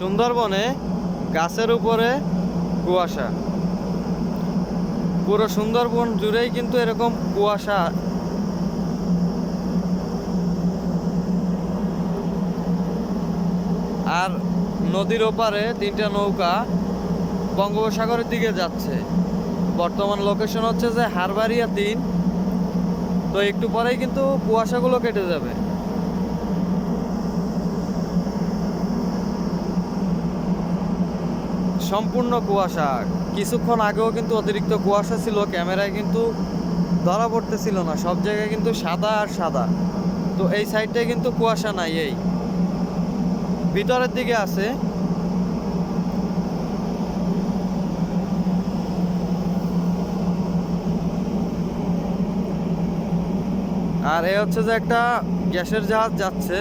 সুন্দরবনে গাছের উপরে কুয়াশা। পুরো সুন্দরবন জুড়েই কিন্তু এরকম কুয়াশা। আর নদীর ওপারে তিনটা নৌকা বঙ্গোপসাগরের দিকে যাচ্ছে। বর্তমান লোকেশন হচ্ছে যে হারবাড়িয়া 3। তো একটু পরেই কিন্তু কুয়াশাগুলো কেটে যাবে। সম্পূর্ণ কুয়াশা। কিছুক্ষণ আগেও কিন্তু অতিরিক্ত কুয়াশা ছিল, ক্যামেরায় কিন্তু ধরা পড়তেছিল না। সব জায়গায় কিন্তু সাদা আর সাদা। তো এই সাইডটায় কিন্তু কুয়াশা নাই, এই ভিতরের দিকে আছে। আর এ হচ্ছে যে একটা গ্যাসের জাহাজ যাচ্ছে।